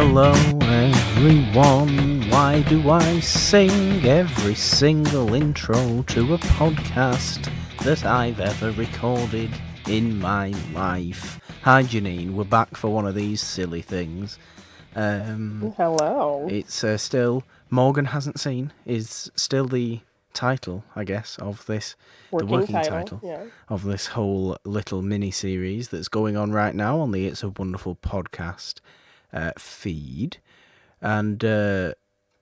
Hello everyone, why do I sing every single intro to a podcast that I've ever recorded in my life? Hi Jeannine, we're back for one of these silly things. Hello. It's still, Morgan Hasn't Seen is still the title, I guess, of this, the working title Yeah. of this whole little mini-series that's going on right now on the It's a Wonderful podcast feed. And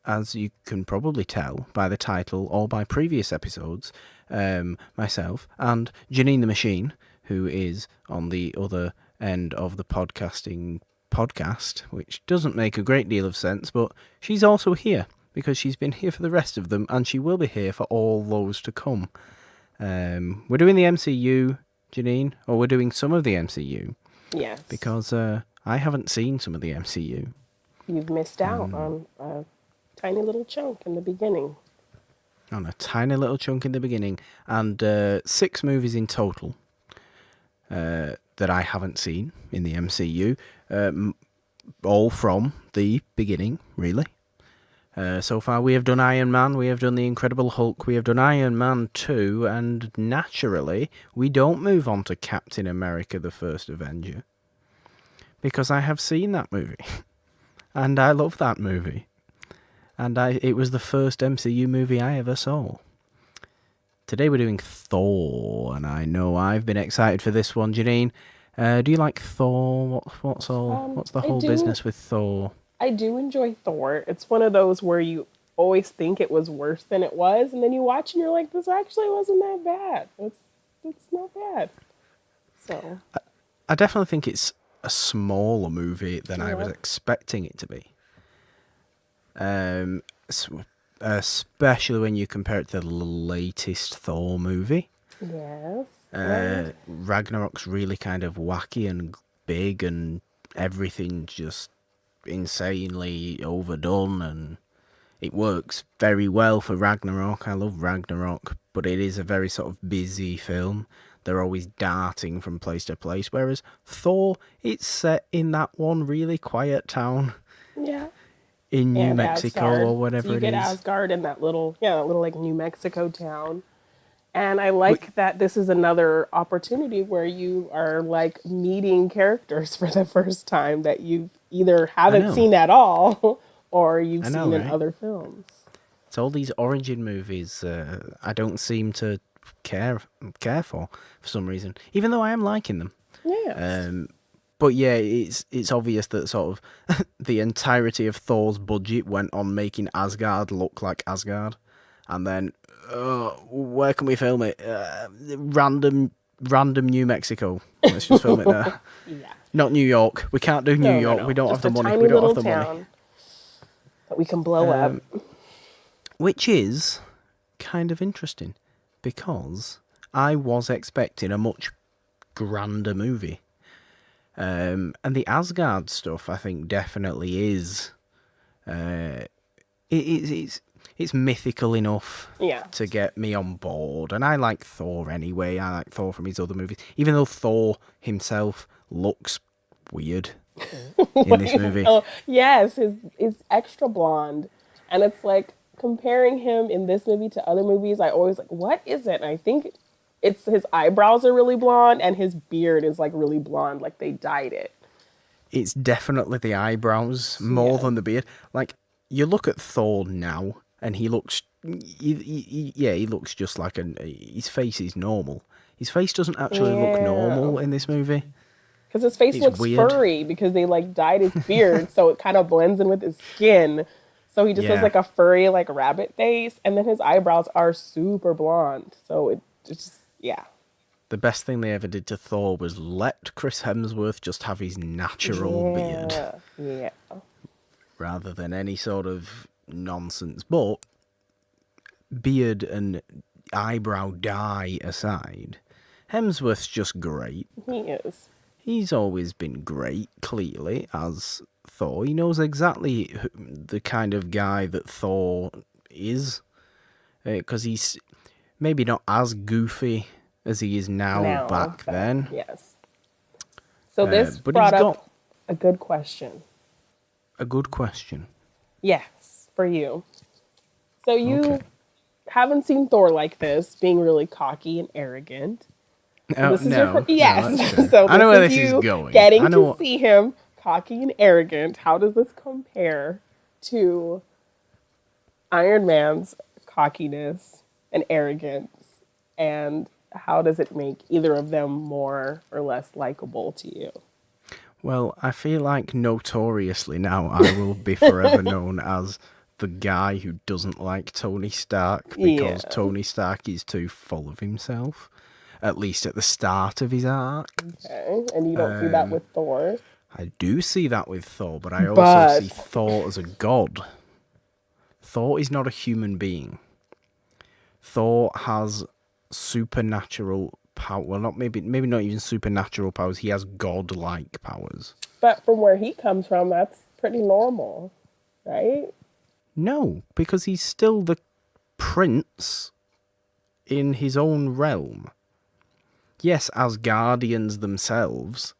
as you can probably tell by the title or by previous episodes, myself and Jeannine the Machine, who is on the other end of the podcast, which doesn't make a great deal of sense, but she's also here because she's been here for the rest of them and she will be here for all those to come. We're doing the MCU, Jeannine, or we're doing some of the MCU. Yes. Because I haven't seen some of the MCU. You've missed out on a tiny little chunk in the beginning. On a tiny little chunk in the beginning. And 6 movies in total that I haven't seen in the MCU. All from the beginning, really. So far we have done Iron Man, we have done The Incredible Hulk, we have done Iron Man 2, and naturally we don't move on to Captain America the First Avenger. Because I have seen that movie. And I love that movie. And it was the first MCU movie I ever saw. Today we're doing Thor, and I know I've been excited for this one, Jeannine. Do you like Thor? What's the whole business with Thor? I do enjoy Thor. It's one of those where you always think it was worse than it was, and then you watch and you're like, this actually wasn't that bad. It's not bad. So I definitely think it's a smaller movie than I was expecting it to be. Especially when you compare it to the latest Thor movie. Yes. Ragnarok's really kind of wacky and big, and everything's just insanely overdone, and it works very well for Ragnarok. I love Ragnarok, but it is a very sort of busy film. They're always darting from place to place, whereas Thor, it's set in that one really quiet town. Yeah. In New Mexico Asgard. or whatever so you it get is. Asgard in that little like New Mexico town. And I like that this is another opportunity where you are like meeting characters for the first time that you either haven't seen at all or you've seen in other films. It's all these origin movies I don't seem to care for some reason, even though I am liking them. Yeah. But yeah, it's obvious that sort of the entirety of Thor's budget went on making Asgard look like Asgard, and then where can we film it? Random New Mexico. Let's just film it there. Yeah. Not New York. We can't do New York. No. We don't just have the money. We don't have the money that we can blow up. Which is kind of interesting because I was expecting a much grander movie. And the Asgard stuff, I think, definitely is. It's mythical enough to get me on board, and I like Thor anyway. I like Thor from his other movies, even though Thor himself looks weird in this movie. Yes, he's extra blonde, and it's like comparing him in this movie to other movies. I always like, what is it? And I think it's his eyebrows are really blonde and his beard is like really blonde, like they dyed it. It's definitely the eyebrows more than the beard. Like, you look at Thor now and he looks, he looks just like his face is normal. His face doesn't actually look normal in this movie. Because his face looks weird. Furry because they like dyed his beard so it kind of blends in with his skin. So he just has like a furry like rabbit face, and then his eyebrows are super blonde. So it's just The best thing they ever did to Thor was let Chris Hemsworth just have his natural beard. Yeah. Rather than any sort of nonsense. But beard and eyebrow dye aside, Hemsworth's just great. He is. He's always been great, clearly, as Thor. He knows exactly the kind of guy that Thor is. Because he's maybe not as goofy as he is now back then. Yes. So this brought up a good question. a good question. Yes, for you. So Okay. you haven't seen Thor like this, being really cocky and arrogant. So No, this is your no, no, yes. that's true. So I know this where is this is you going. I getting know to what. see him cocky and arrogant. How does this compare to Iron Man's cockiness and arrogance? And how does it make either of them more or less likable to you? Well, I feel like notoriously now I will be forever known as the guy who doesn't like Tony Stark because Yeah. Tony Stark is too full of himself, at least at the start of his arc. Okay. And you don't see that with Thor. I do see that with Thor, but I also see But Thor as a god. Thor is not a human being. Thor has supernatural power. Well, not maybe not even supernatural powers. He has god-like powers. but from where he comes from, that's pretty normal, right? No, because he's still the prince in his own realm. Yes, Asgardians themselves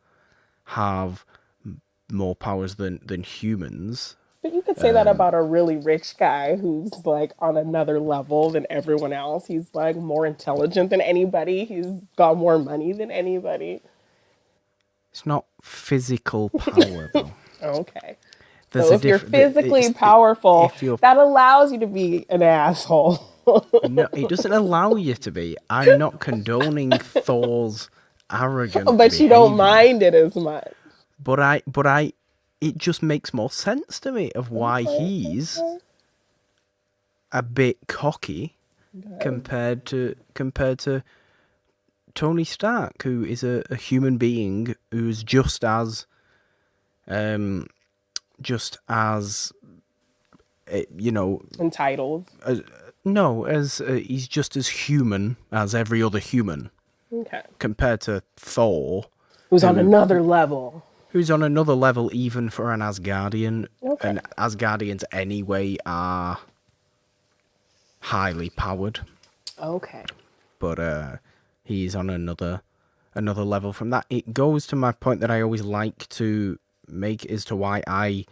have more powers than humans. But you could say that about a really rich guy who's like on another level than everyone else. He's like more intelligent than anybody. He's got more money than anybody. It's not physical power though. Okay. There's So a if you're difference. physically powerful, If you're that allows you to be an asshole. no, it doesn't allow you to be. I'm not condoning Thor's arrogant But you don't behavior, mind it as much. but it just makes more sense to me of why Okay, he's okay, a bit cocky okay. compared to Tony Stark, who is a human being who's um just as you know Entitled. no as he's just as human as every other human Okay. compared to Thor, Who's on who another level. who's on another level even for an Asgardian, Okay. and Asgardians anyway are highly powered, Okay. but he's on another level from that. It goes to my point that I always like to make as to why I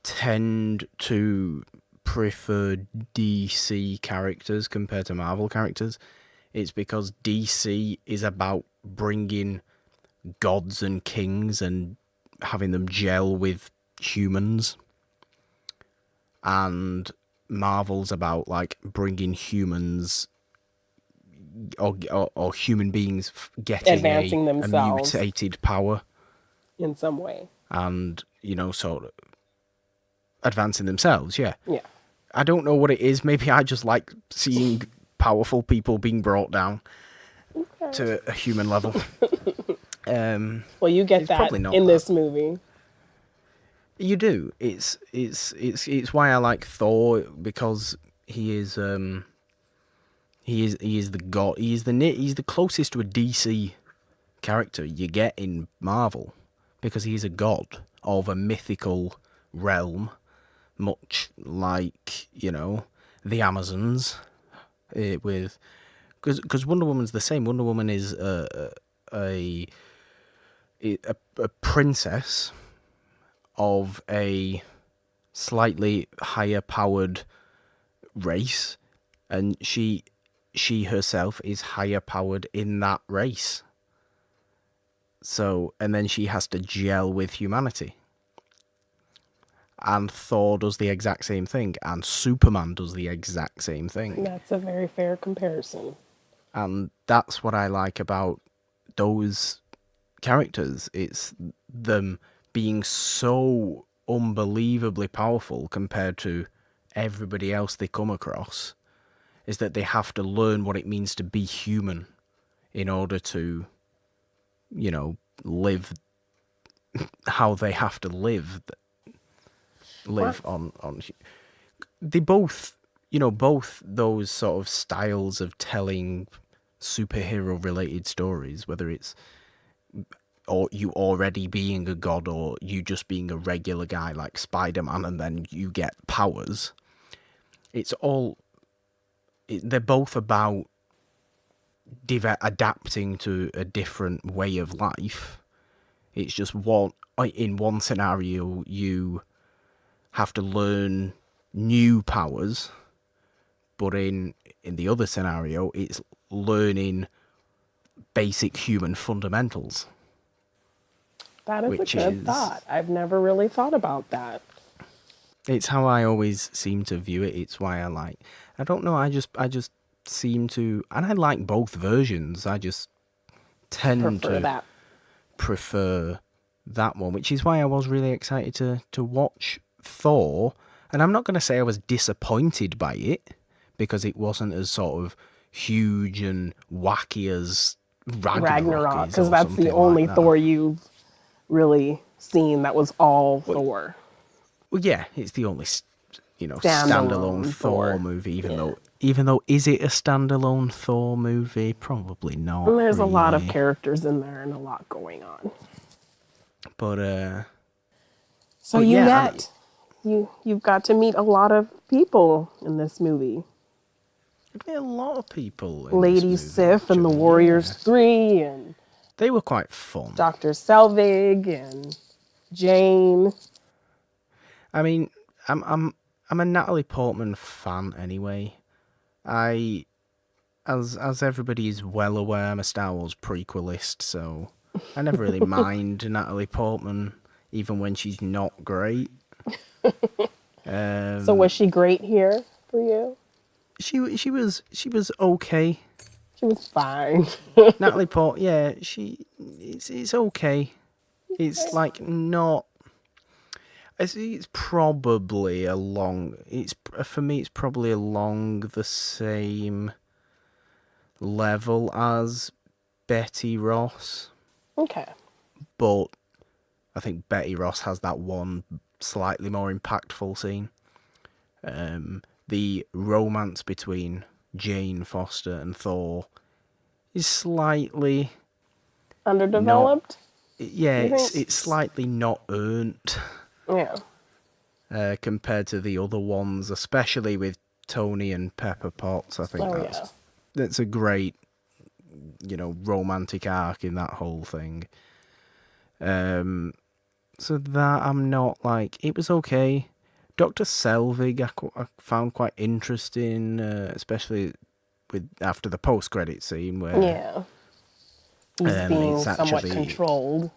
tend to prefer DC characters compared to Marvel characters. It's because DC is about bringing gods and kings and having them gel with humans, and Marvel's about like bringing humans or human beings getting Advancing a themselves mutated power in some way. and sort of advancing themselves. Yeah, Yeah. I don't know what it is. Maybe I just like seeing powerful people being brought down Okay. to a human level. Well, you get It's that probably not in that. this movie. You do. It's why I like Thor, because he is the god. He's the closest to a DC character you get in Marvel, because he's a god of a mythical realm, much like the Amazons. With because Wonder Woman's the same. Wonder Woman is a a princess of a slightly higher powered race, and she herself is higher powered in that race. So, and then she has to gel with humanity. And Thor does the exact same thing, and Superman does the exact same thing. That's a very fair comparison. And that's what I like about those characters. It's them being so unbelievably powerful compared to everybody else they come across, is that they have to learn what it means to be human in order to, live how they have to live on. They both, both those sort of styles of telling superhero related stories, whether it's or you already being a god or you just being a regular guy like Spider-Man and then you get powers. It's all they're both about adapting to a different way of life. It's just in one scenario you have to learn new powers, but in the other scenario, it's learning basic human fundamentals. That is a Which good is, thought. I've never really thought about that. it's how I always seem to view it. It's why I don't know, I just seem to, and I like both versions. I just tend Prefer to that. prefer that one, which is why I was really excited to watch Thor. And I'm not going to say I was disappointed by it, because it wasn't as sort of huge and wacky as Ragnarok Ragnarok, is, because or that's the something like only that. Thor you've really seen that was all Well, Thor. well, yeah, it's the only standalone Standalone Thor Thor. movie. Yeah. Even though is it a standalone Thor movie? Probably not And there's a lot of really. characters in there and a lot going on. But So but you yeah, you've got to meet a lot of people in this movie. there'd be a lot of people in this Lady movie. Sif and the Actually, Warriors yeah, 3 and they were quite fun. Dr. Selvig and Jane. I mean, I'm a Natalie Portman fan anyway. I, as everybody is well aware, I'm a Star Wars prequelist, so I never really mind Natalie Portman, even when she's not great. So was she great here for you? She was okay. She was fine. Natalie Portman, yeah, it's okay. It's like not. I see. It's probably along. It's for me. It's probably along the same level as Betty Ross, Okay. but I think Betty Ross has that one slightly more impactful scene. The romance between Jane Foster and Thor is slightly not. Underdeveloped? Yeah, You think? it's slightly not earned Yeah. compared to the other ones, especially with Tony and Pepper Potts. I think Oh, yeah. that's a great, romantic arc in that whole thing. So that I'm not like, it was okay. Dr. Selvig I found quite interesting, especially after the post-credit scene where Yeah. He's being it's somewhat actually controlled.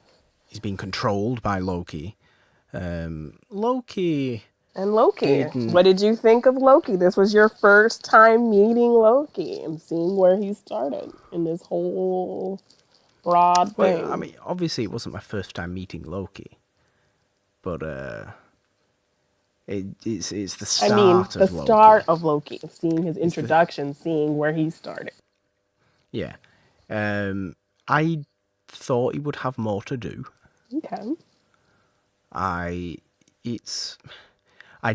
he's being controlled by Loki. Loki And Loki. didn't. What did you think of Loki? This was your first time meeting Loki and seeing where he started in this whole broad thing. Well, I mean, obviously it wasn't my first time meeting Loki, but it's the start the of Loki. start of Loki, seeing his It's the introduction, seeing where he started. Yeah. I thought he would have more to do. Okay. I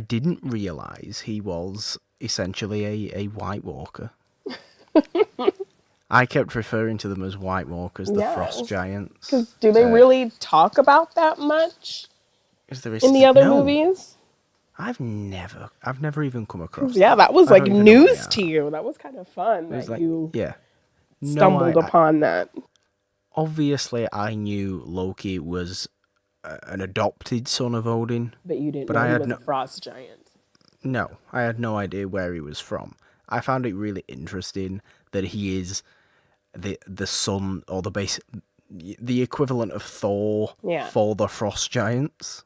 didn't realise he was essentially a White Walker. I kept referring to them as White Walkers, the Yeah. Frost Giants. Because do they really talk about that much in the other movies? I've never even come across Yeah, them. that was I like don't even know what news they to are. you. That was kind of fun It was that like, you yeah. No, stumbled upon that. obviously I knew Loki was an adopted son of Odin, But you didn't but know I he had was no a frost giant. no, I had no idea where he was from. I found it really interesting that he is the son, or the equivalent of Thor Yeah. for the Frost Giants.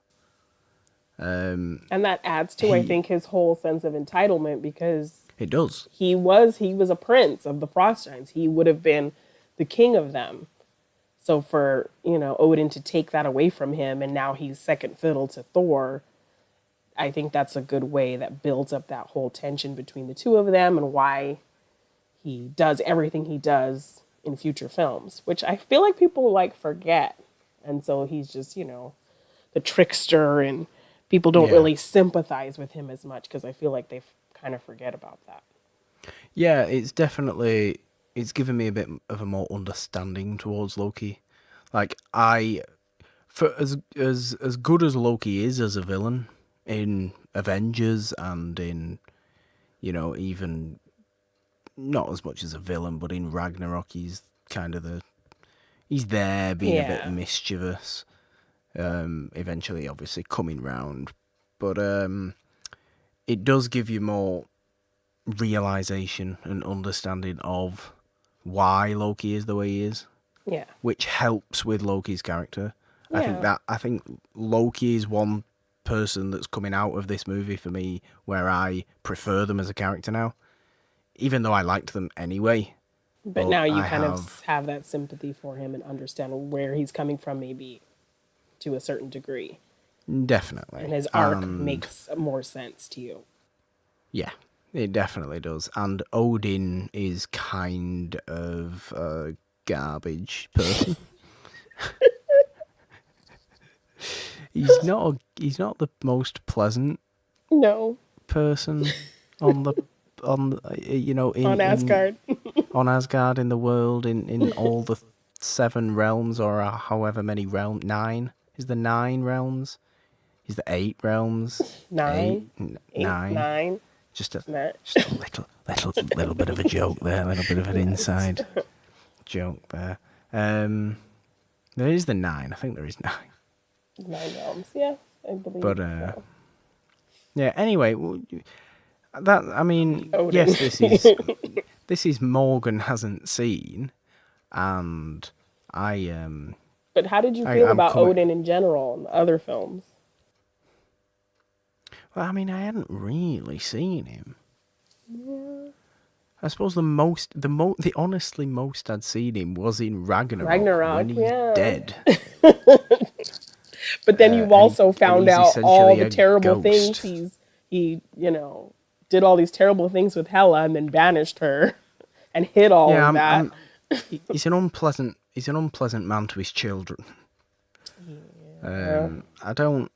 And that adds to, I He think, his whole sense of entitlement because it does. he was a prince of the frost giants. He would have been the king of them. So for, Odin to take that away from him and now he's second fiddle to Thor, I think that's a good way that builds up that whole tension between the two of them and why he does everything he does in future films, which I feel like people forget. And so he's just, the trickster and people don't Yeah, really sympathize with him as much because I feel like they kind of forget about that. yeah. It's given me a bit of a more understanding towards Loki. Like for as good as Loki is as a villain in Avengers and in even not as much as a villain, but in Ragnarok he's kind of he's there being a bit Yeah. mischievous. Eventually, obviously, coming round but it does give you more realization and understanding of why Loki is the way he is, Yeah. which helps with Loki's character. Yeah. I think Loki is one person that's coming out of this movie for me where I prefer them as a character now, even though I liked them anyway. But But now you I kind of have that sympathy for him and understand where he's coming from, maybe to a certain degree. definitely, And his arc and makes more sense to you. yeah, it definitely does. And Odin is kind of a garbage person. He's not the most pleasant No, person on the you know on in Asgard. on Asgard, in the world, in all the 7 realms, or however many realms. 9 is the 9 realms. Is the 8 realms? Nine, eight, 9. nine. Just a Nine. little bit of a joke there, a little bit of an inside joke there. There is the 9. I think there is 9. 9 realms. Yeah, I believe. But So. yeah. Anyway, that I mean, Odin. yes, this is Morgan hasn't seen, and I But how did you feel I'm about coming. Odin in general in the other films? Well, I mean, I hadn't really seen him. Yeah. I suppose the honestly most I'd seen him was in Ragnarok Ragnarok, when he's yeah. dead. But then you've And also found he's out all essentially the a terrible things ghost. he did all these terrible things with Hela and then banished her and hid all Yeah, of that. he's an unpleasant man to his children. I don't,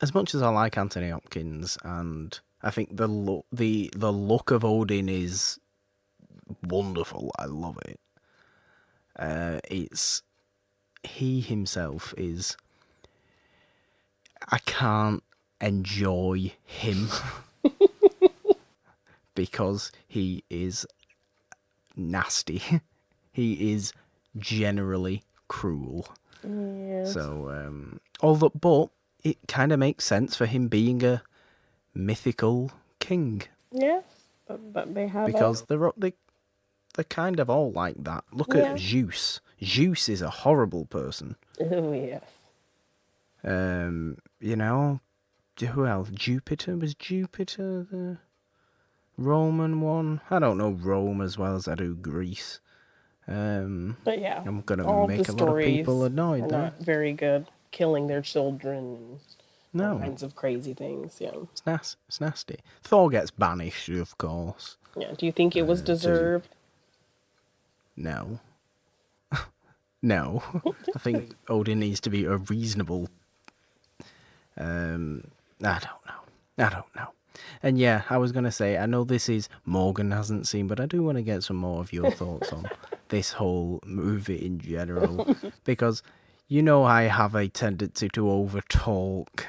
as much as I like Anthony Hopkins, and I think the look of Odin is wonderful. I love it. He himself is. I can't enjoy him because he is nasty. He is generally cruel. Yes. So, but it kind of makes sense for him being a mythical king, Yes. But they have because they're kind of all like that. Look Yeah. at Zeus. Zeus is a horrible person. Oh, yes. You know, who else? Jupiter? Was Jupiter the Roman one? I don't know Rome as well as I do Greece. But yeah, I'm gonna all the make a lot of stories people are annoyed there. not very good. Killing their children and all No, kinds of crazy things. Yeah. it's nasty. Thor gets banished, of course. Yeah. Do you think it was deserved? No. No. I think Odin needs to be a reasonable. I don't know. And yeah, I was going to say, I know this is Morgan hasn't seen, but I do want to get some more of your thoughts on this whole movie in general. Because, I have a tendency to overtalk.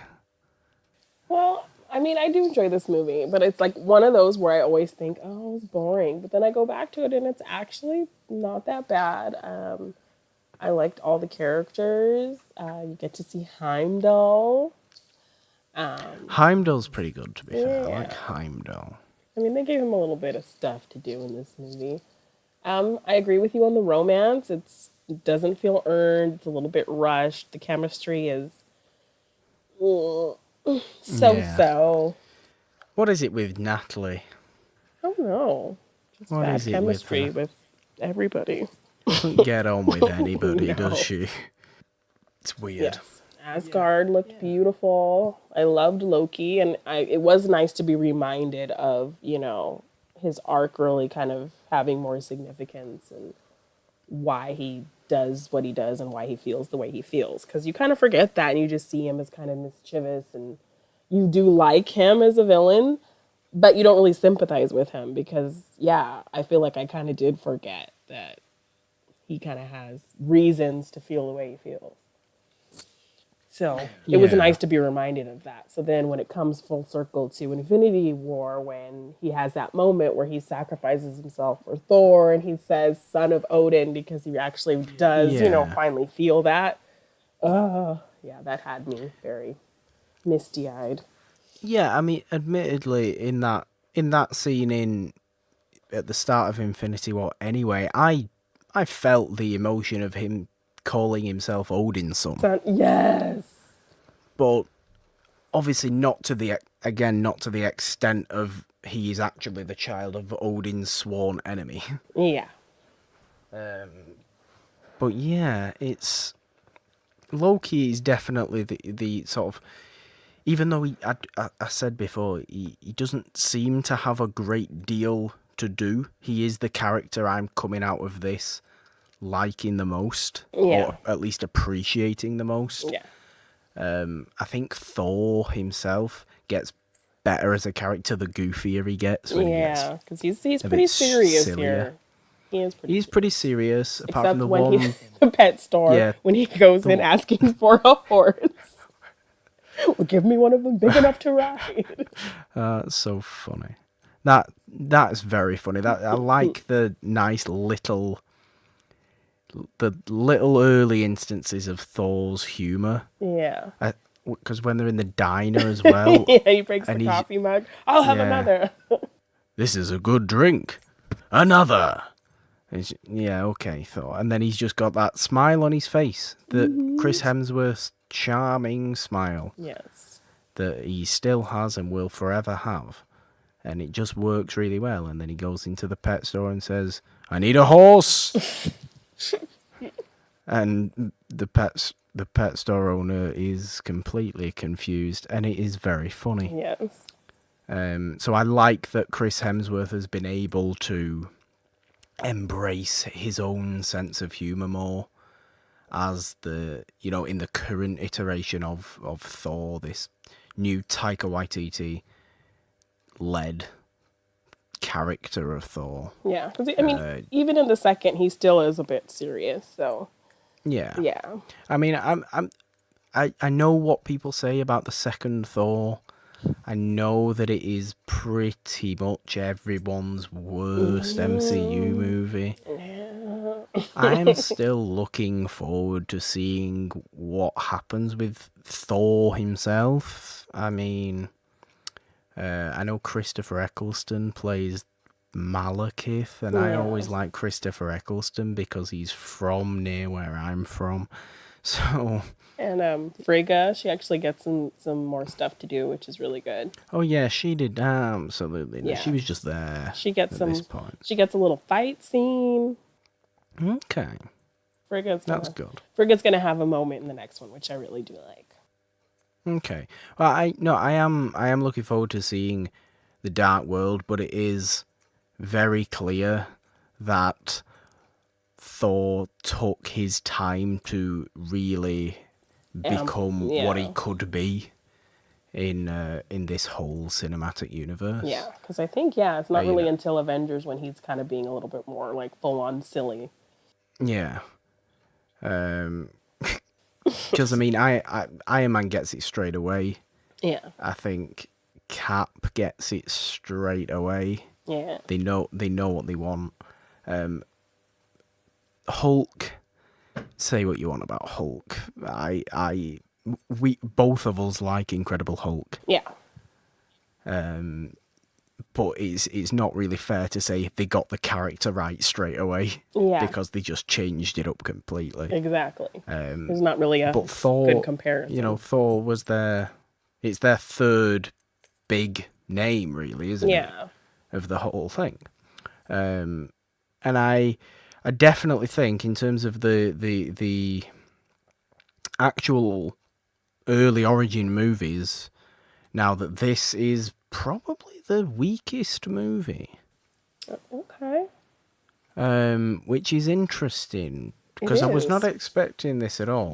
Well, I mean, I do enjoy this movie, but it's like one of those where I always think, oh, it's boring. But then I go back to it and it's actually not that bad. I liked all the characters. You get to see Heimdall. Heimdall's pretty good, to be fair. I Yeah. like Heimdall. I mean, they gave him a little bit of stuff to do in this movie. I agree with you on the romance. It doesn't feel earned. It's a little bit rushed. The chemistry is so. What is it with Natalie? I don't know. Just What bad is it chemistry with her? with everybody. Doesn't get on with anybody, No. does she? It's weird. Yes. Asgard looked beautiful. I loved Loki, and it was nice to be reminded of, his arc really kind of having more significance and why he does what he does and why he feels the way he feels. Because you kind of forget that and you just see him as kind of mischievous, and you do like him as a villain, but you don't really sympathize with him because, yeah, I feel like I kind of did forget that he kind of has reasons to feel the way he feels. So it was Yeah. nice to be reminded of that. So then when it comes full circle to Infinity War, when he has that moment where he sacrifices himself for Thor and he says son of Odin because he actually does, Yeah. finally feel that. Yeah, that had me very. misty-eyed. Yeah, I mean, admittedly, in that scene at the start of Infinity War, anyway, I felt the emotion of him calling himself Odin's son, Yes. but obviously not to the extent of he is actually the child of Odin's sworn enemy. Yeah. But yeah, it's Loki is definitely the sort of, even though I said before, he doesn't seem to have a great deal to do. He is the character I'm coming out of this liking the most, Yeah. or at least appreciating the most. Yeah. I think Thor himself gets better as a character the goofier he gets, when he gets Yeah, because he's a pretty bit serious sillier. here. He is pretty He's serious. pretty serious, apart from Except the when he's one. at the pet store, Yeah, when he goes in the asking for a horse. Well, give me one of them big enough to ride. That's so funny. That's very funny. That I like the little early instances of Thor's humor. Yeah. Because when they're in the diner as well, Yeah, he breaks the and he's coffee mug. I'll have yeah, another. this is a good drink. Another. Yeah, okay, Thor. And then he's just got that smile on his face, that Chris Hemsworth's charming smile Yes. that he still has and will forever have. And it just works really well. And then he goes into the pet store and says, "I need a horse." And the pet store owner is completely confused, and it is very funny. Yes. So I like that Chris Hemsworth has been able to embrace his own sense of humor more as in the current iteration of Thor, this new Taika Waititi led character of Thor. Yeah. Because, I mean, even in the second, he still is a bit serious. So, Yeah. yeah. I mean, I know what people say about the second Thor. I know that it is pretty much everyone's worst MCU movie. I am still looking forward to seeing what happens with Thor himself. I mean, I know Christopher Eccleston plays Malekith, and I always Yeah. like Christopher Eccleston because he's from near where I'm from. So, And Frigga, she actually gets some more stuff to do, which is really good. oh yeah, she did absolutely. No, she Yeah. was just there She gets at this some. point. She gets a little fight scene. Okay, Frigga's that's gonna. good. Frigga's gonna have a moment in the next one, which I really do like. Okay, well, I am looking forward to seeing the Dark World, but it is very clear that Thor took his time to really become what he Yeah. could be in this whole cinematic universe. Yeah, because I think it's not You really know, until Avengers when he's kind of being a little bit more like full on silly. yeah. Because I mean, Iron Man gets it straight away. Yeah. I think Cap gets it straight away. Yeah. They know what they want. Hulk, say what you want about Hulk. We both of us like Incredible Hulk. Yeah. But it's not really fair to say they got the character right straight away. Yeah. Because they just changed it up completely. Exactly. There's not really a But Thor, good comparison. Thor was it's their third big name, really, isn't it? Yeah. Of the whole thing. And I definitely think, in terms of the actual early origin movies, now that this is probably the weakest movie. Okay. Which is interesting, It because I was not is. expecting this at all.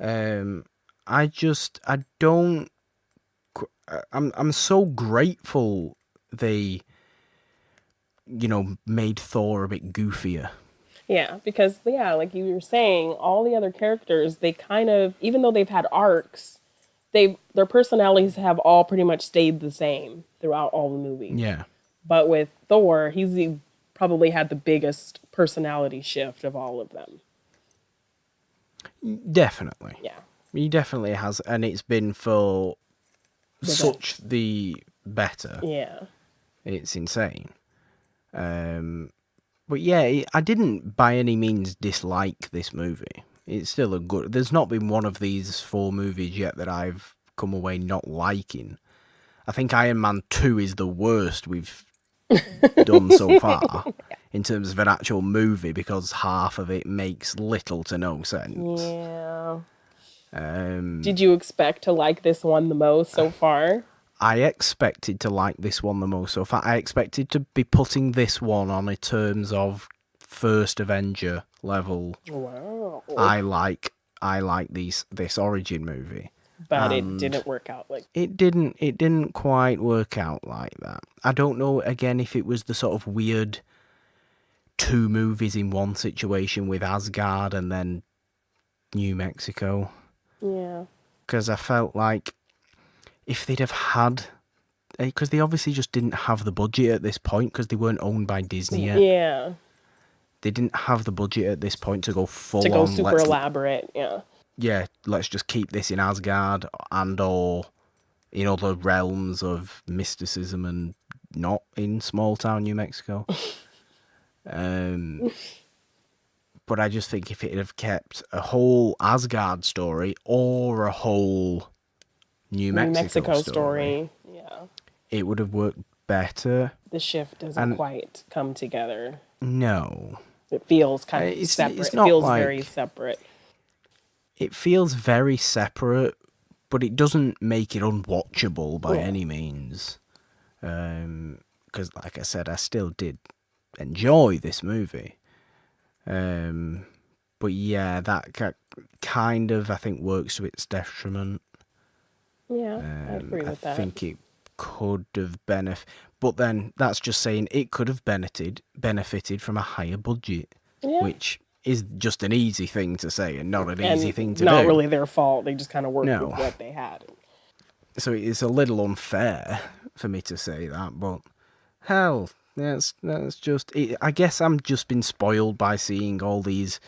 Yeah. I don't. I'm so grateful they, made Thor a bit goofier. Yeah, because like you were saying, all the other characters, they kind of, even though they've had arcs, their personalities have all pretty much stayed the same throughout all the movies. Yeah, But with Thor, he probably had the biggest personality shift of all of them. definitely. Yeah. He definitely has, and it's been for The best. such the better. Yeah. It's insane. But yeah, I didn't by any means dislike this movie. It's still a good. There's not been one of these 4 movies yet that I've come away not liking. I think Iron Man 2 is the worst we've done so far in terms of an actual movie because half of it makes little to no sense. Yeah. Did you expect to like this one the most so far? I expected to like this one the most so far. I expected to be putting this one on in terms of first Avenger level. Wow. I like this origin movie. But it didn't work out like It didn't quite work out like that. I don't know again if it was the sort of weird 2 movies in one situation with Asgard and then New Mexico. yeah. Because I felt like if they'd have had, because they obviously just didn't have the budget at this point because they weren't owned by Disney yet. Yeah. They didn't have the budget at this point to go full To go on. super elaborate, yeah. Yeah, let's just keep this in Asgard and or in other realms of mysticism and not in small town New Mexico. But I just think if it had kept a whole Asgard story or a whole New Mexico story, yeah. it would have worked better. The shift doesn't quite come together. No. It feels kind of separate. It's It not feels like, very separate. It feels very separate, but it doesn't make it unwatchable by any means. Because, like I said, I still did enjoy this movie. But yeah, that kind of, I think, works to its detriment. Yeah, I agree with that. I think it could have benefited, but then that's just saying it could have benefited from a higher budget, which is just an easy thing to say and not an easy thing to do. Not really their fault. They just kind of worked with what they had. So it's a little unfair for me to say that, but hell, that's just. I guess I'm just been spoiled by seeing all these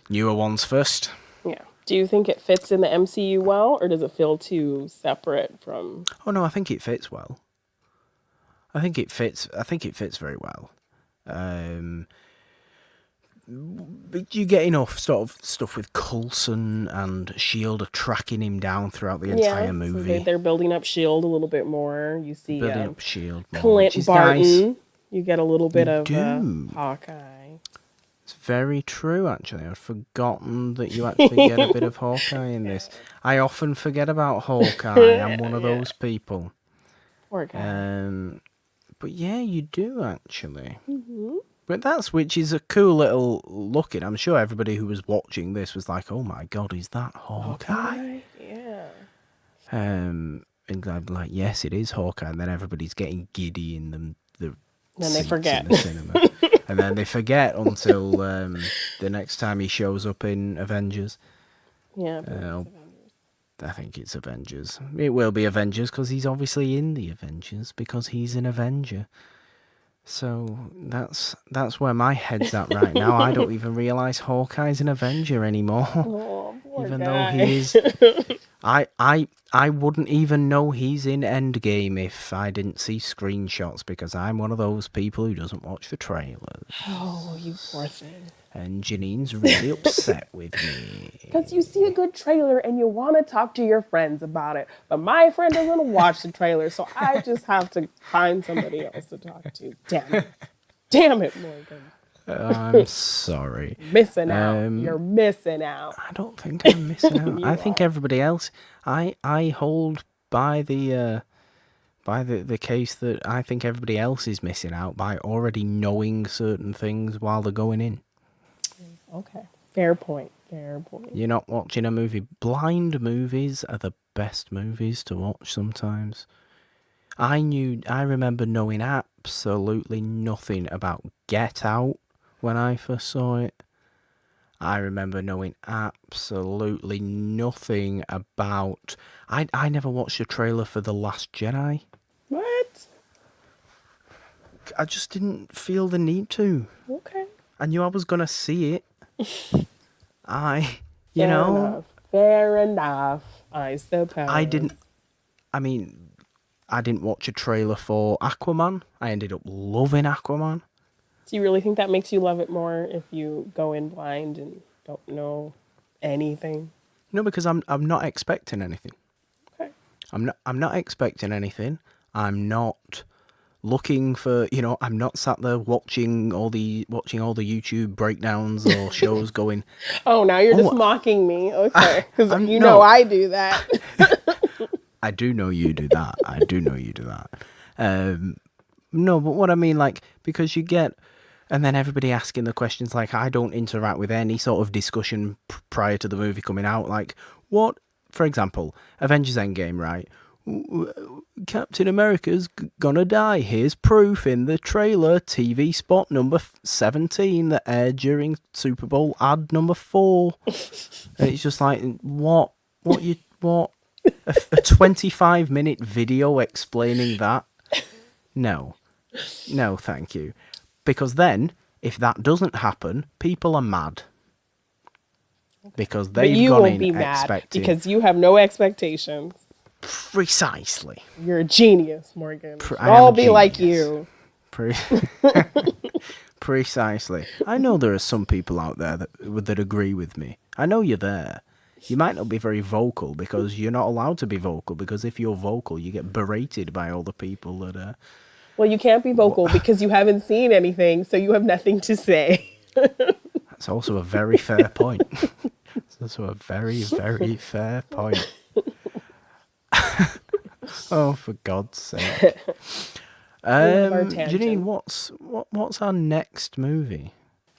newer ones first. Yeah. Do you think it fits in the MCU well, or does it feel too separate from? Oh no, I think it fits well. I think it fits very well. But you get enough sort of stuff with Coulson and Shield are tracking him down throughout the entire movie. So they're building up Shield a little bit more. You see building up Shield more, Clint Barton. Nice. You get a little bit of Hawkeye. It's very true, actually. I'd forgotten that you actually get a bit of Hawkeye in this. I often forget about Hawkeye. I'm one of those people. Poor guy. But yeah, you do, actually. Mm-hmm. But which is a cool little look in. I'm sure everybody who was watching this was like, oh my God, is that Hawkeye? Yeah. And I'm like, yes, it is Hawkeye. And then everybody's getting giddy in the then they forget. in the cinema. And then they forget until the next time he shows up in Avengers. Yeah. I think it's Avengers. It will be Avengers because he's obviously in the Avengers because he's an Avenger. So that's where my head's at right now. I don't even realise Hawkeye's an Avenger anymore. Oh, poor even guy. though he is. I wouldn't even know he's in Endgame if I didn't see screenshots because I'm one of those people who doesn't watch the trailers. Oh, you poor thing. And Jeannine's really upset with me. Because you see a good trailer and you want to talk to your friends about it. But my friend doesn't watch the trailer, so I just have to find somebody else to talk to. Damn it. Damn it, Morgan. I'm sorry. Missing out. You're missing out. I don't think I'm missing out. I think are. everybody else. I hold by the case that I think everybody else is missing out by already knowing certain things while they're going in. Okay. Fair point. Fair point. You're not watching a movie. Blind movies are the best movies to watch sometimes. I remember knowing absolutely nothing about Get Out when I first saw it. I remember knowing absolutely nothing about... I never watched a trailer for The Last Jedi. What? I just didn't feel the need to. Okay. I knew I was going to see it. Fair enough. Fair enough, I I suppose. didn't. I mean, I didn't watch a trailer for Aquaman. I ended up loving Aquaman. Do you really think that makes you love it more if you go in blind and don't know anything? No, because I'm not expecting anything. Okay. I'm not expecting anything. I'm not looking for, I'm not sat there watching all the YouTube breakdowns or shows going, Oh, now you're just oh, mocking me. Okay. Because I'm you know no, I do that. I do know you do that. I do know you do that. No, but what I mean, like, because you get, and then everybody asking the questions, like, I don't interact with any sort of discussion prior to the movie coming out. Like, what, for example, Avengers Endgame, right? Captain America's gonna die. Here's proof in the trailer. TV spot number 17 that aired during Super Bowl ad number 4. And it's just like, what? A 25-minute video explaining that? No. No, thank you. Because then, if that doesn't happen, people are mad. Because But they've you gone won't in be mad expecting... because you have no expectations. Precisely. You're a genius, Morgan. We should I am all a be like genius. you. Precisely. I know there are some people out there that agree with me. I know you're there. You might not be very vocal because you're not allowed to be vocal, because if you're vocal, you get berated by all the people that are... Well, you can't be vocal because you haven't seen anything, so you have nothing to say. That's also a very fair point. It's also a very, very fair point. Oh, for God's sake. love our Jeannine, tangent. what's our next movie?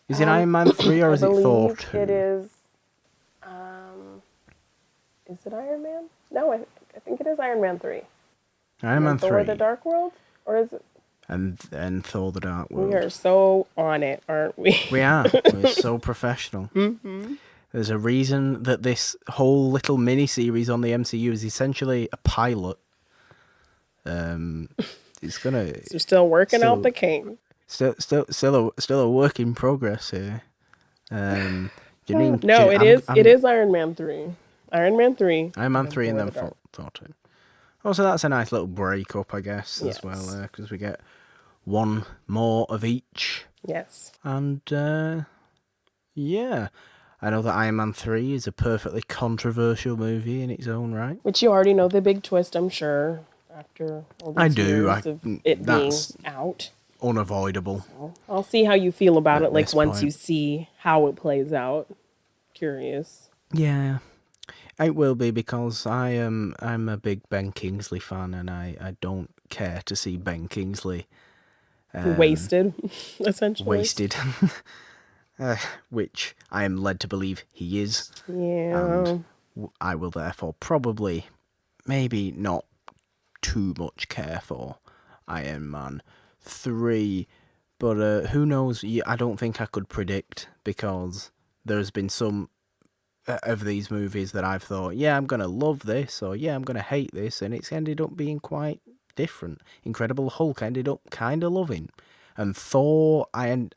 Is it Iron Man 3 or I is it Thor believe 2? it is. Is it Iron Man? No, I think it is Iron Man 3. Iron Man Thor: The 3 Dark World, or is it? and Thor the Dark We are World. so on it, aren't we? We are. We're so professional. There's a reason that this whole little mini-series on the MCU is essentially a pilot. It's gonna... You're still working out Still, the kinks. still a work in progress here. Jeannine, No, it I'm is Iron Man 3. Iron Man 3. Iron Man 3 and Thor: then The Dark. Thor 2. Also, that's a nice little break up, I guess, as Yes. well, because we get one more of each. Yes. And, yeah. I know that Iron Man 3 is a perfectly controversial movie in its own right. Which you already know the big twist, I'm sure, after all I these do. years of it being That's out. unavoidable I'll see how you feel about at it, like this once you point. see how it plays out. Curious. Yeah. It will be, because I'm a big Ben Kingsley fan, and I don't care to see Ben Kingsley Wasted, essentially. wasted, which I am led to believe he is, Yeah. and I will therefore probably, maybe not too much care for Iron Man 3, but who knows? I don't think I could predict, because there's been some of these movies that I've thought, yeah, I'm going to love this, or yeah, I'm going to hate this, and it's ended up being quite different. Incredible Hulk I ended up kind of loving. And Thor, I'm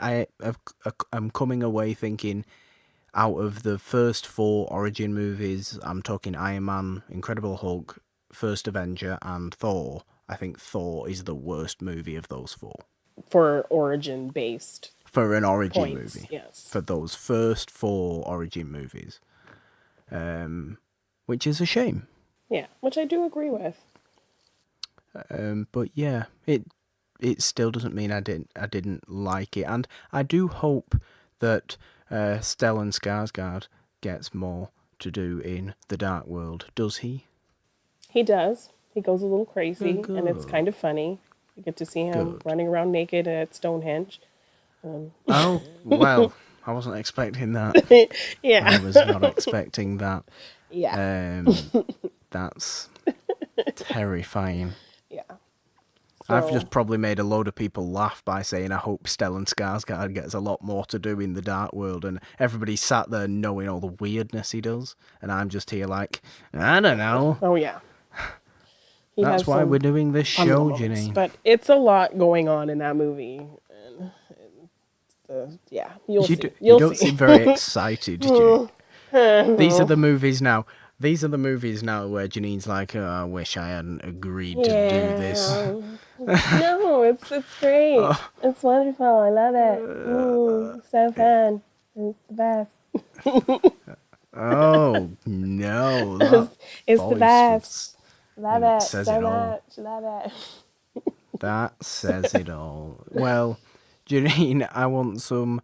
coming away thinking, out of the first 4 origin movies, I'm talking Iron Man, Incredible Hulk, First Avenger, and Thor, I think Thor is the worst movie of those 4. For origin based For an origin points, movie. yes. For those first 4 origin movies. Which is a shame. Yeah, which I do agree with. But yeah, it still doesn't mean I didn't like it, and I do hope that Stellan Skarsgård gets more to do in the Dark World. Does he? He does. He goes a little crazy, Oh, and it's good. kind of funny. You get to see him Good. running around naked at Stonehenge. Oh, well, I wasn't expecting that. Yeah. I was not expecting that. Yeah. That's terrifying. Yeah. I've So- just probably made a load of people laugh by saying I hope Stellan Skarsgård gets a lot more to do in the Dark World, and everybody sat there knowing all the weirdness he does, and I'm just here like, I don't know. Oh yeah. He That's has why some we're doing this fun show, moments, Jeannine. but it's a lot going on in that movie. And yeah, you'll see. You You'll don't see. seem very excited, do you? These are the movies now. These are the movies now where Jeannine's like, oh, I wish I hadn't agreed to do this. Yeah. No, it's great. It's wonderful. I love it. So fun. It's the best. Oh no, that It's the voice best. Love it says so it all. much. Love it. That says it all. Well, Jeannine, I want some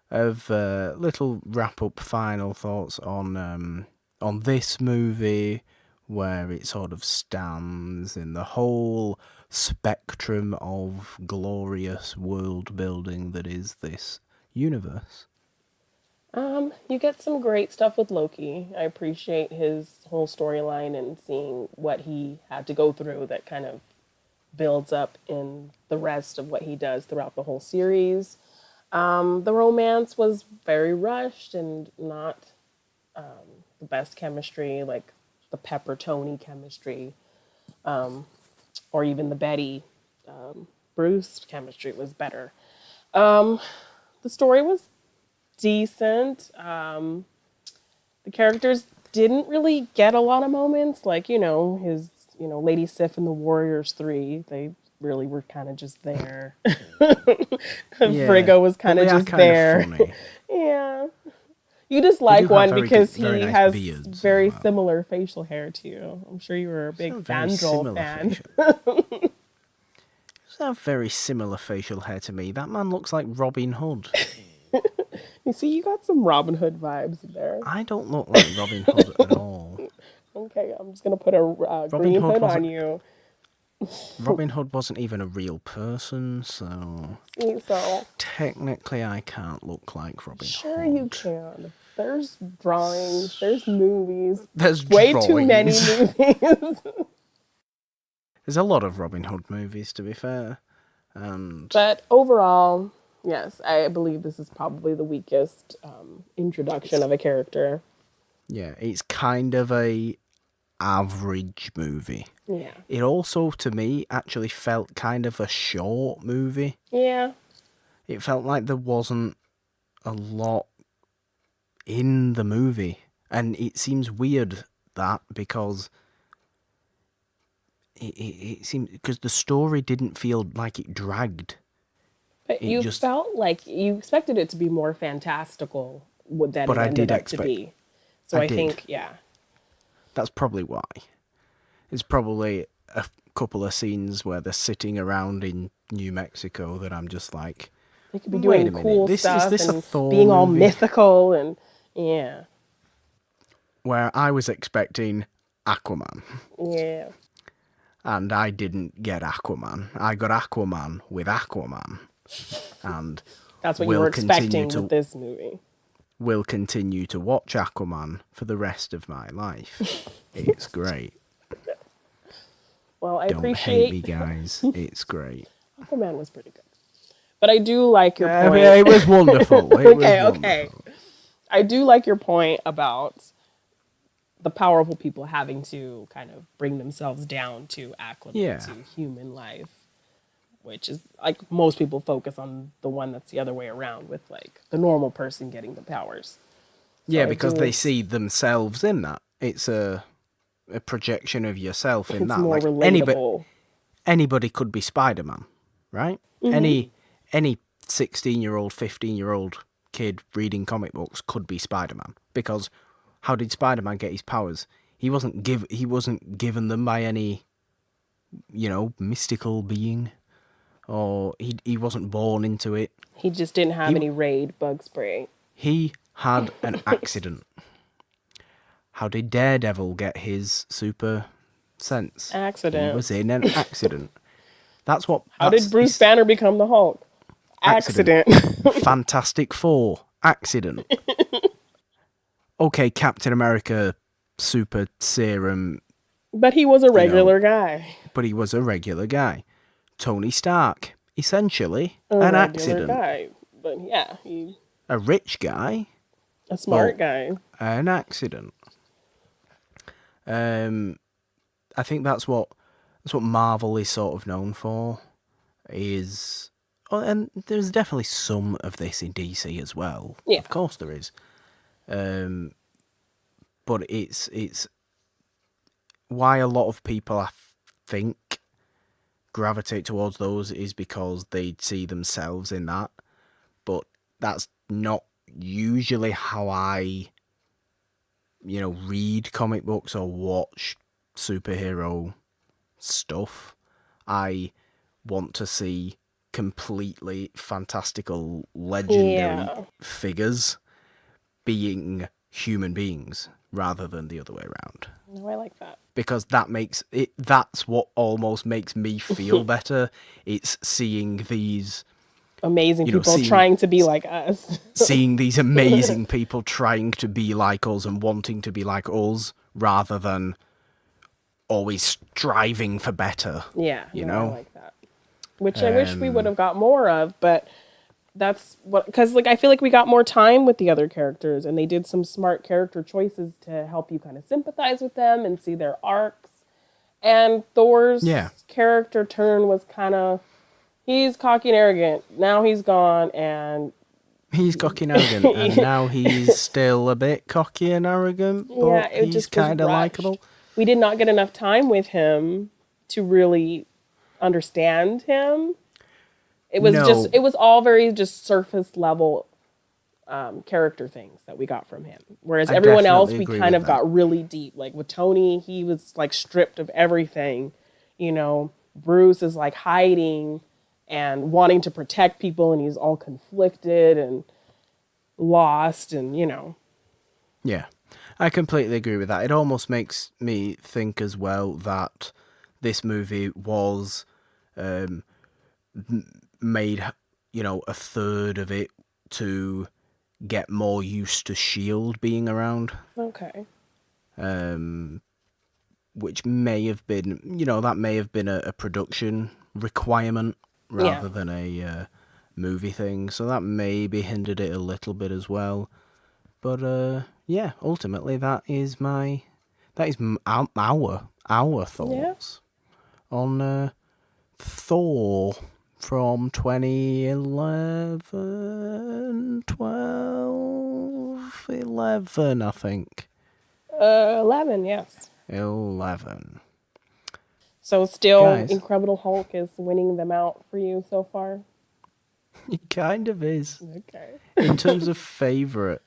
of little wrap up final thoughts on this movie, where it sort of stands in the whole spectrum of glorious world building that is this universe. You get some great stuff with Loki. I appreciate his whole storyline and seeing what he had to go through that kind of builds up in the rest of what he does throughout the whole series. The romance was very rushed and not the best chemistry, like the Pepper Tony chemistry, or even the Betty Bruce chemistry was better. The story was decent. The characters didn't really get a lot of moments, like his Lady Sif and the Warriors 3. They really were kind of just there. Frigga was kind of just there. Funny. Yeah. You just like one because he nice has beards very as well. similar facial hair to you. I'm sure you were a big Vandal fan. Have very similar facial hair to me. That man looks like Robin Hood. You see, you got some Robin Hood vibes there. I don't look like Robin Hood at all. Okay, I'm just gonna put a green hood on you. Robin Hood wasn't even a real person, so technically I can't look like Robin Hood. Sure you can. There's drawings, there's movies. There's way drawings. Too many movies. There's a lot of Robin Hood movies, to be fair. But overall, yes, I believe this is probably the weakest introduction of a character. Yeah, it's kind of a average movie. Yeah. It also, to me, actually felt kind of a short movie. Yeah. It felt like there wasn't a lot in the movie. And it seems weird that because it seemed because the story didn't feel like it dragged. But you felt like you expected it to be more fantastical than it ended up to be. So I think, yeah. That's probably why. It's probably a couple of scenes where they're sitting around in New Mexico that I'm just like, they could be doing cool stuff is this and a Thor being all movie? mythical and yeah. Where I was expecting Aquaman. Yeah. And I didn't get Aquaman. I got Aquaman with Aquaman. And that's what you were expecting with this movie. Will continue to watch Aquaman for the rest of my life. It's great. Well, I Don't appreciate... hate me, guys. It's great. Aquaman was pretty good. But I do like your point. Yeah, it was wonderful. Okay. I do like your point about the powerful people having to kind of bring themselves down to acclimate to human life, which is like most people focus on the one that's the other way around with like the normal person getting the powers. Yeah, because they see themselves in that. It's a projection of yourself in that. More relatable. Anybody could be Spider-Man, right? Mm-hmm. Any 16-year-old, 15-year-old kid reading comic books could be Spider-Man, because how did Spider-Man get his powers? He wasn't given them by any, mystical being, or he wasn't born into it. He just didn't have any Raid bug spray. He had an accident. How did Daredevil get his super sense? Accident. He was in an accident. How did Bruce Banner become the Hulk? Accident. Fantastic Four. Accident. Okay, Captain America, super serum. But he was a regular guy. But he was a regular guy. Tony Stark, essentially, an accident. Guy. But yeah, a rich guy. A smart guy. An accident. I think that's what Marvel is sort of known for. And there's definitely some of this in DC as well. Yeah. Of course there is. but it's why a lot of people, I think, gravitate towards those is because they see themselves in that. But that's not usually how I, read comic books or watch superhero stuff. I want to see completely fantastical, legendary Yeah. figures being human beings rather than the other way around. No, I like that. Because that's what almost makes me feel better. It's seeing these, Amazing you know, people seeing trying to be like us. seeing these amazing people trying to be like us and wanting to be like us rather than always striving for better. Yeah, You no, I know? like that. Which I wish we would have got more of, but that's what, because like I feel like we got more time with the other characters, and they did some smart character choices to help you kind of sympathize with them and see their arcs. And Yeah. Thor's character turn was kind of, he's cocky and arrogant. Now he's gone, and He's cocky and arrogant, and now he's still a bit cocky and arrogant, yeah, but it he's just was kind of rushed. likable. We did not get enough time with him to really understand him. No, It was all very just surface level character things that we got from him. Whereas I everyone else, definitely we agree kind with of that. got really deep. Like with Tony, he was like stripped of everything. You know, Bruce is like hiding and wanting to protect people, and he's all conflicted and lost, and Yeah, I completely agree with that. It almost makes me think as well that this movie was made, a third of it to get more used to Shield being around, okay, which may have been, that may have been a production requirement yeah, rather than a movie thing. So that maybe hindered it a little bit as well. But yeah, ultimately our yeah. thoughts on Thor from 2011, 12, 11, I think. 11, yes. 11. So still, Guys, Incredible Hulk is winning them out for you so far. it kind of is. Okay. In terms of favourite,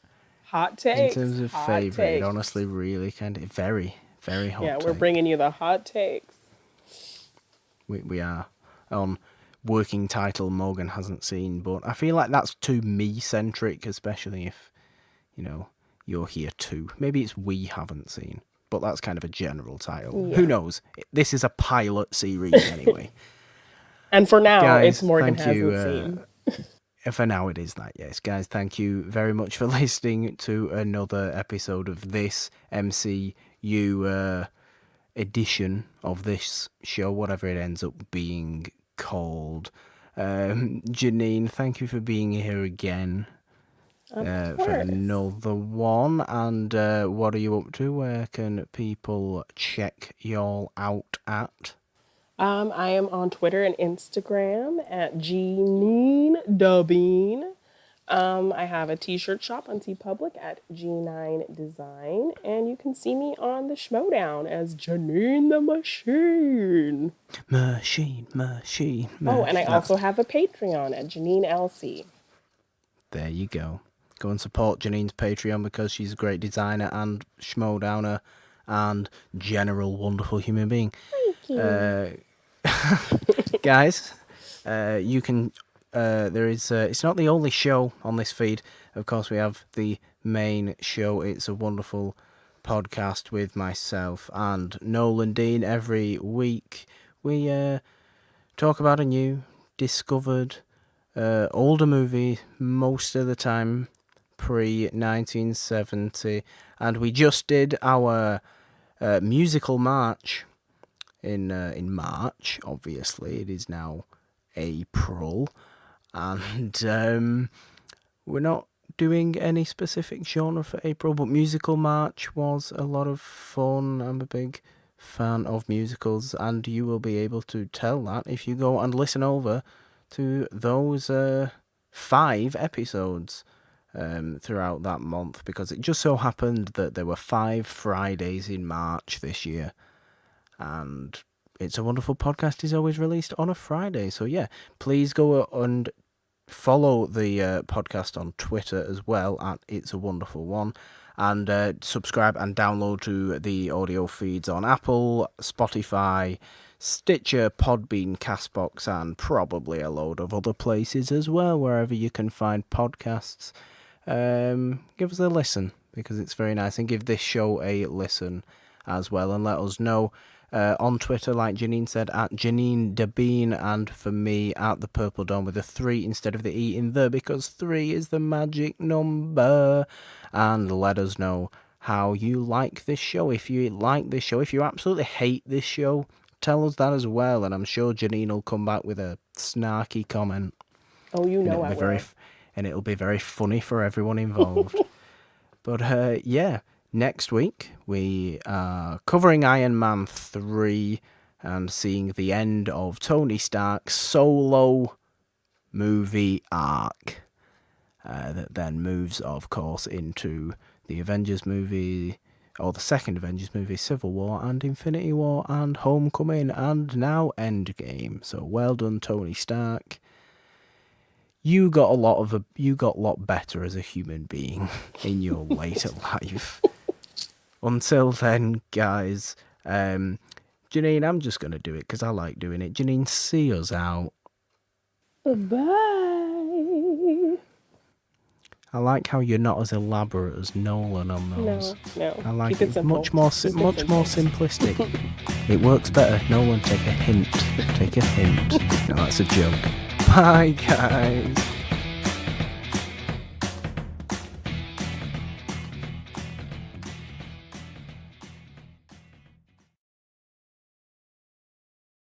Hot takes. Hot it takes. honestly really kind of very, very Yeah, hot we're take. bringing you the hot takes. We are on working title Morgan hasn't seen, but I feel like that's too me centric, especially if you're here too. Maybe it's we haven't seen, but that's kind of a general title. Who Yeah. knows? This is a pilot series anyway. And for now, it's Guys, Morgan thank you. hasn't seen. For now, it is that, yes. Guys, thank you very much for listening to another episode of this MCU edition of this show, whatever it ends up being called. Jeannine, thank you for being here again Of for course. another one. And what are you up to? Where can people check y'all out at? I am on Twitter and Instagram at Jeannine Dubbing. I have a t-shirt shop on TeePublic at G9 Design, and you can see me on the Schmodown as Jeannine the Machine. Machine. Oh, and I also have a Patreon at Jeannine LC. There you go. Go and support Jannine's Patreon because she's a great designer and schmodowner and general wonderful human being. Thank you. Guys, you can. There is. It's not the only show on this feed. Of course, we have the main show. It's a wonderful podcast with myself and Nolan Dean. Every week, we talk about a new, discovered, older movie. Most of the time, pre-1970, and we just did our musical march in March. Obviously, it is now April, and we're not doing any specific genre for April, but musical march was a lot of fun. I'm a big fan of musicals, and you will be able to tell that if you go and listen over to those 5 episodes. throughout that month, because it just so happened that there were 5 Fridays in March this year, and It's a Wonderful Podcast is always released on a Friday. So yeah, please go and follow the podcast on Twitter as well at It's a Wonderful One, and subscribe and download to the audio feeds on Apple, Spotify, Stitcher, Podbean, Castbox, and probably a load of other places as well, wherever you can find podcasts. Give us a listen, because it's very nice, and give this show a listen as well, and let us know on Twitter, like Jeannine said, at Jeannine Debean, and for me at the Purple Dawn with a 3 instead of the E in the, because 3 is the magic number. And let us know how you like this show. If you like this show, if you absolutely hate this show, tell us that as well, and I'm sure Jeannine will come back with a snarky comment. Oh, you know I will. And it'll be very funny for everyone involved. But yeah, next week we are covering Iron Man 3 and seeing the end of Tony Stark's solo movie arc. That then moves, of course, into the Avengers movie, or the second Avengers movie, Civil War and Infinity War and Homecoming, and now Endgame. So well done, Tony Stark. You got a lot better as a human being in your later life. Until then, guys, Jeannine, I'm just going to do it because I like doing it. Jeannine, see us out. Bye. I like how you're not as elaborate as Nolan on those. No. I like Keep it simple. much more simplistic. It works better. Nolan, take a hint. Take a hint. No, that's a joke. Bye, guys.